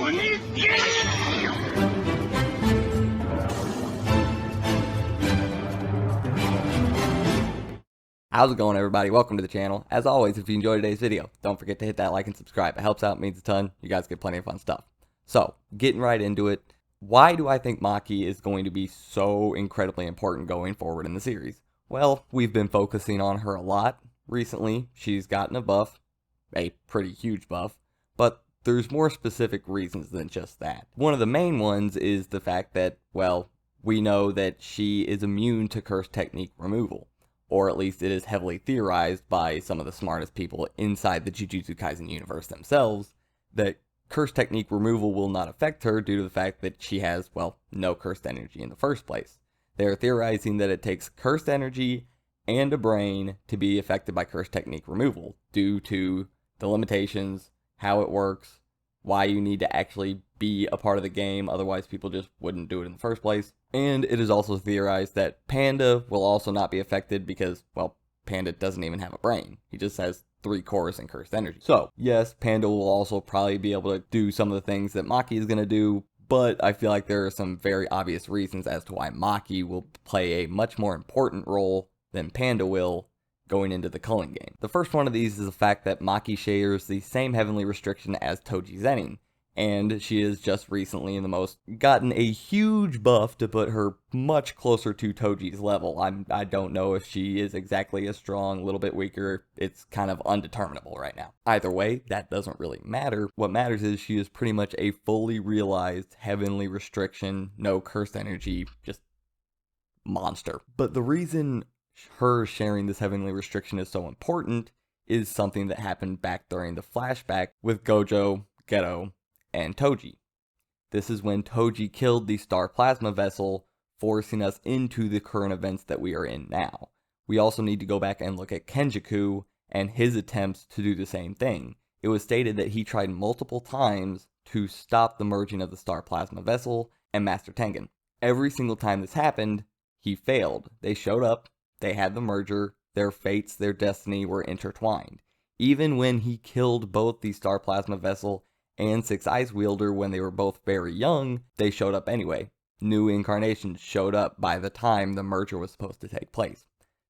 How's it going, everybody? Welcome to the channel. As always, if you enjoyed today's video, don't forget to hit that like and subscribe. It helps out, means a ton. You guys get plenty of fun stuff. So, getting right into it, why do I think Maki is going to be so incredibly important going forward in the series? Well, we've been focusing on her a lot recently. She's gotten a buff, a pretty huge buff, but there's more specific reasons than just that. One of the main ones is the fact that, well, we know that she is immune to curse technique removal. Or at least it is heavily theorized by some of the smartest people inside the Jujutsu Kaisen universe themselves, that curse technique removal will not affect her due to the fact that she has, well, no cursed energy in the first place. They are theorizing that it takes cursed energy and a brain to be affected by curse technique removal, due to the limitations, how it works, why you need to actually be a part of the game, otherwise people just wouldn't do it in the first place. And it is also theorized that Panda will also not be affected because, well, Panda doesn't even have a brain. He just has 3 cores and cursed energy. So, yes, Panda will also probably be able to do some of the things that Maki is going to do, but I feel like there are some very obvious reasons as to why Maki will play a much more important role than Panda will going into the culling game. The first one of these is the fact that Maki shares the same heavenly restriction as Toji Zenin, and she has just recently in the most gotten a huge buff to put her much closer to Toji's level. I don't know if she is exactly as strong, a little bit weaker. It's kind of undeterminable right now. Either way, that doesn't really matter. What matters is she is pretty much a fully realized heavenly restriction, no cursed energy, just monster. But the reason her sharing this heavenly restriction is so important is something that happened back during the flashback with Gojo, Geto, and Toji. This is when Toji killed the star plasma vessel, forcing us into the current events that we are in now. We also need to go back and look at Kenjaku and his attempts to do the same thing. It was stated that he tried multiple times to stop the merging of the star plasma vessel and Master Tengen. Every single time this happened, he failed. They showed up, they had the merger, their fates, their destiny were intertwined. Even when he killed both the star plasma vessel and Six Eyes Wielder when they were both very young, they showed up anyway. New incarnations showed up by the time the merger was supposed to take place.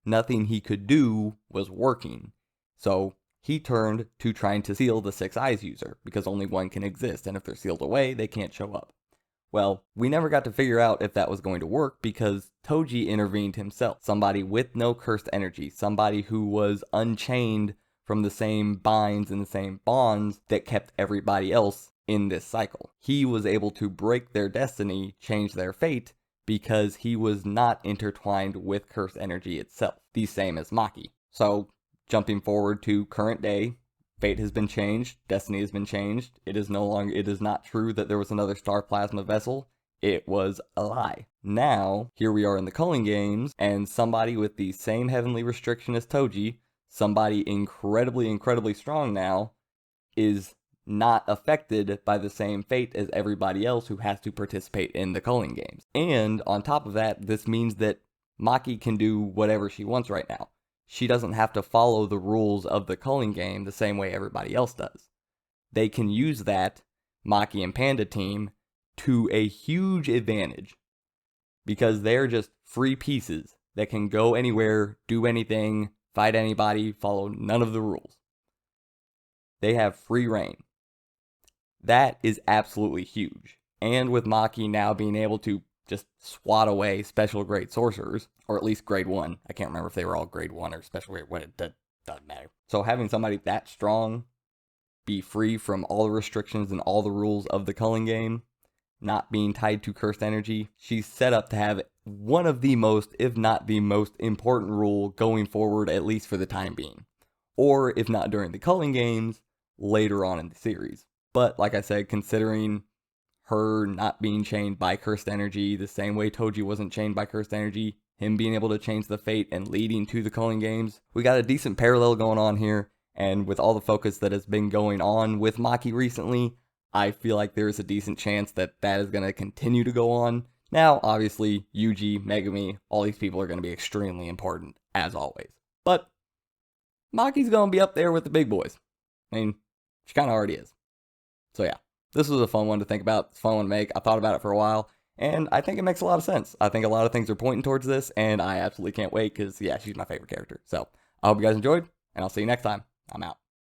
Nothing he could do was working. So he turned to trying to seal the Six Eyes user, because only one can exist, and if they're sealed away, they can't show up. Well, we never got to figure out if that was going to work because Toji intervened himself. Somebody with no cursed energy, somebody who was unchained from the same binds and the same bonds that kept everybody else in this cycle. He was able to break their destiny, change their fate, because he was not intertwined with cursed energy itself, the same as Maki. So, jumping forward to current day, fate has been changed, destiny has been changed. It is not true that there was another star plasma vessel. It was a lie. Now, here we are in the culling games, and somebody with the same heavenly restriction as Toji, somebody incredibly strong now, is not affected by the same fate as everybody else who has to participate in the culling games. And on top of that, this means that Maki can do whatever she wants right now. She doesn't have to follow the rules of the culling game the same way everybody else does. They can use that, Maki and Panda team, to a huge advantage, because they're just free pieces that can go anywhere, do anything, fight anybody, follow none of the rules. They have free reign. That is absolutely huge. And with Maki now being able to just swat away special grade sorcerers, or at least grade 1. I can't remember if they were all grade 1 or special grade 1, it doesn't matter. So having somebody that strong be free from all the restrictions and all the rules of the culling game, not being tied to cursed energy, she's set up to have one of the most, if not the most important rule going forward, at least for the time being. Or if not during the culling games, later on in the series. But like I said, considering her not being chained by cursed energy the same way Toji wasn't chained by cursed energy, him being able to change the fate and leading to the culling games, we got a decent parallel going on here, and with all the focus that has been going on with Maki recently, I feel like there is a decent chance that that is going to continue to go on. Now, obviously, Yuji, Megumi, all these people are going to be extremely important, as always. But Maki's going to be up there with the big boys. I mean, she kind of already is. So yeah. this was a fun one to think about. It's a fun one to make. I thought about it for a while, and I think it makes a lot of sense. I think a lot of things are pointing towards this, and I absolutely can't wait because, yeah, she's my favorite character. So I hope you guys enjoyed, and I'll see you next time. I'm out.